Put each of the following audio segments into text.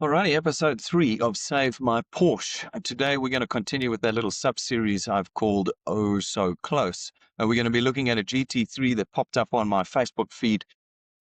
Alrighty, episode 3 of Save My Porsche. And today we're going to continue with that little sub-series I've called Oh So Close. And we're going to be looking at a GT3 that popped up on my Facebook feed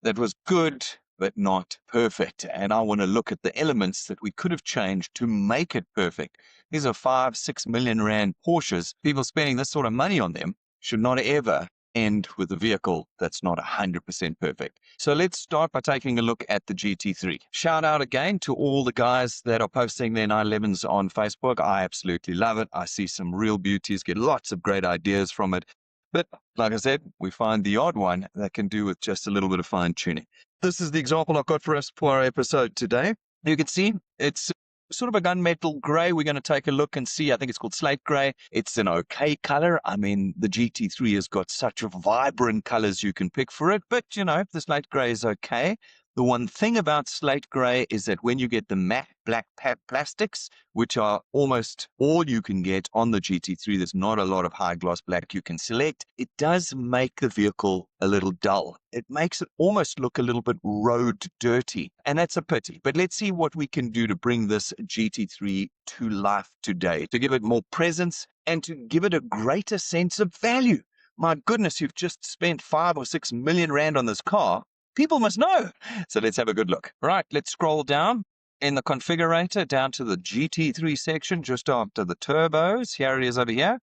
that was good, but not perfect. And I want to look at the elements that we could have changed to make it perfect. These are 5-6 million rand Porsches. People spending this sort of money on them should not ever end with a vehicle that's not 100% perfect. So let's start by taking a look at the GT3. Shout out again to all the guys that are posting their 911s on Facebook. I absolutely love it. I see some real beauties, get lots of great ideas from it. But like I said, we find the odd one that can do with just a little bit of fine tuning. This is the example I've got for us for our episode today. You can see it's sort of a gunmetal gray. We're going to take a look and see. I think it's called slate gray. It's an okay color. I mean, the GT3 has got such vibrant colors you can pick for it, but you know, the slate gray is okay. The one thing about slate gray is that when you get the matte black plastics, which are almost all you can get on the GT3, there's not a lot of high gloss black you can select. It does make the vehicle a little dull. It makes it almost look a little bit road dirty, and that's a pity. But let's see what we can do to bring this GT3 to life today, to give it more presence and to give it a greater sense of value. My goodness, you've just spent 5 or 6 million rand on this car. People must know. So let's have a good look. Right, let's scroll down in the configurator down to the GT3 section just after the turbos. Here it is over here.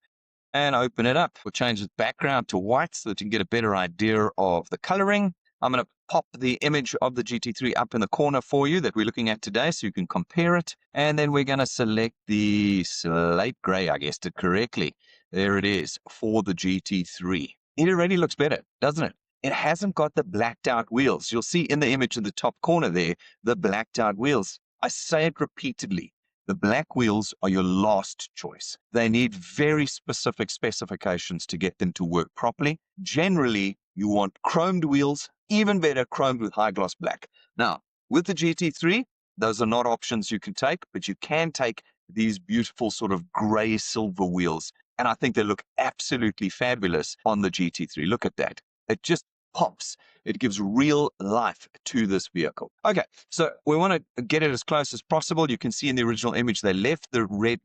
And open it up. We'll change the background to white so that you can get a better idea of the coloring. I'm going to pop the image of the GT3 up in the corner for you that we're looking at today so you can compare it. And then we're going to select the slate gray. I guessed it correctly. There it is for the GT3. It already looks better, doesn't it? It hasn't got the blacked out wheels. You'll see in the image in the top corner there, the blacked out wheels. I say it repeatedly. The black wheels are your last choice. They need very specific specifications to get them to work properly. Generally, you want chromed wheels, even better, chromed with high gloss black. Now, with the GT3, those are not options you can take, but you can take these beautiful sort of gray silver wheels. And I think they look absolutely fabulous on the GT3. Look at that. It just pops. It gives real life to this vehicle. Okay, so we want to get it as close as possible. You can see in the original image, they left the red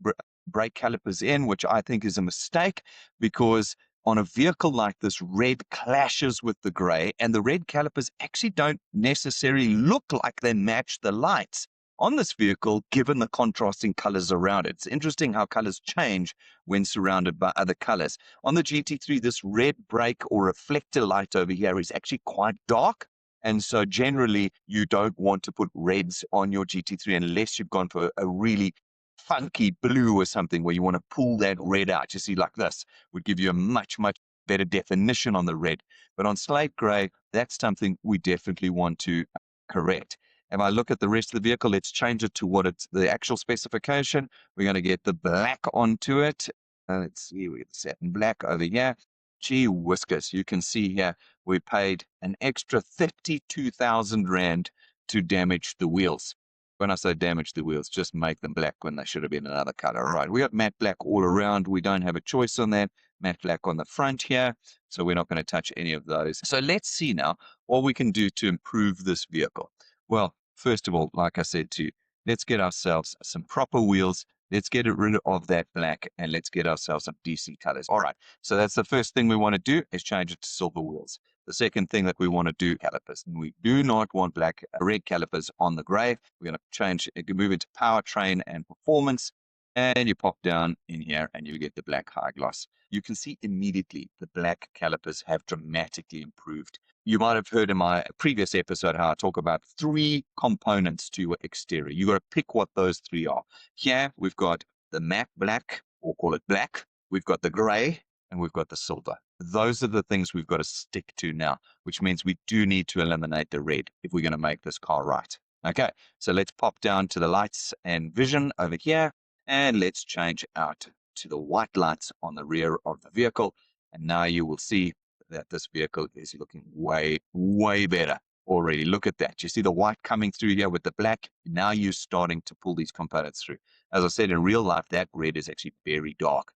brake calipers in, which I think is a mistake because on a vehicle like this, red clashes with the gray, and the red calipers actually don't necessarily look like they match the lights on this vehicle, given the contrasting colors around it. It's interesting how colors change when surrounded by other colors. On the GT3, this red brake or reflector light over here is actually quite dark. And so generally, you don't want to put reds on your GT3 unless you've gone for a really funky blue or something where you want to pull that red out. You see, like this would give you a much, much better definition on the red. But on slate gray, that's something we definitely want to correct. If I look at the rest of the vehicle, let's change it to what it's the actual specification. We're going to get the black onto it. Let's see, we get the satin black over here. Gee whiskers, you can see here we paid an extra 32,000 rand to damage the wheels. When I say damage the wheels, just make them black when they should have been another color. All right, we got matte black all around. We don't have a choice on that. Matte black on the front here, so we're not going to touch any of those. So let's see now what we can do to improve this vehicle. Well, first of all, like I said to you, let's get ourselves some proper wheels. Let's get rid of that black and let's get ourselves some decent colors. All right, so that's the first thing we want to do is change it to silver wheels. The second thing that we want to do, calipers. And we do not want red calipers on the gray. We're going to change, you can move into powertrain and performance. And you pop down in here and you get the black high gloss. You can see immediately the black calipers have dramatically improved. You might have heard in my previous episode how I talk about 3 components to your exterior. You got to pick what those 3 are. Here we've got the matte black, or call it black. We've got the gray and we've got the silver. Those are the things we've got to stick to now, which means we do need to eliminate the red if we're going to make this car right. Okay, so let's pop down to the lights and vision over here. And let's change out to the white lights on the rear of the vehicle. And now you will see that this vehicle is looking way, way better already. Look at that. You see the white coming through here with the black. Now you're starting to pull these components through. As I said, in real life, that red is actually very dark.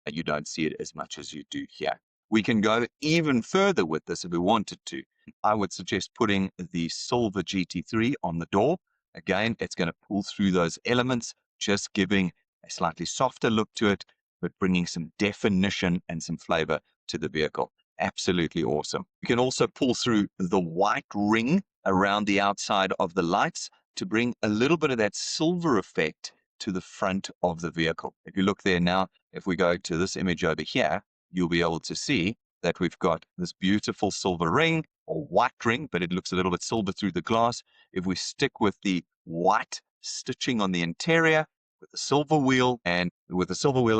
You don't see it as much as you do here. We can go even further with this if we wanted to. I would suggest putting the silver GT3 on the door. Again, it's going to pull through those elements, just giving a slightly softer look to it, but bringing some definition and some flavor to the vehicle. Absolutely awesome. You can also pull through the white ring around the outside of the lights to bring a little bit of that silver effect to the front of the vehicle. If you look there now, if we go to this image over here, you'll be able to see that we've got this beautiful silver ring or white ring, but it looks a little bit silver through the glass. If we stick with the white stitching on the interior, with the silver wheel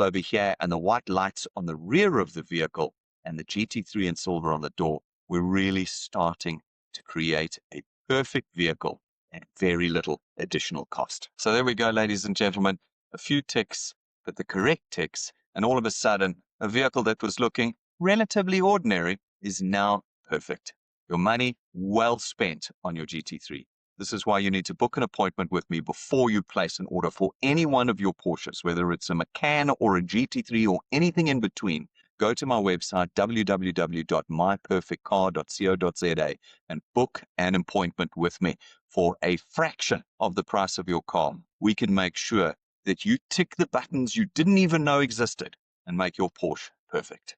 over here and the white lights on the rear of the vehicle and the GT3 in silver on the door, we're really starting to create a perfect vehicle at very little additional cost. So there we go, ladies and gentlemen, a few ticks, but the correct ticks, and all of a sudden, a vehicle that was looking relatively ordinary is now perfect. Your money well spent on your GT3. This is why you need to book an appointment with me before you place an order for any one of your Porsches, whether it's a Macan or a GT3 or anything in between. Go to my website, www.myperfectcar.co.za, and book an appointment with me for a fraction of the price of your car. We can make sure that you tick the buttons you didn't even know existed and make your Porsche perfect.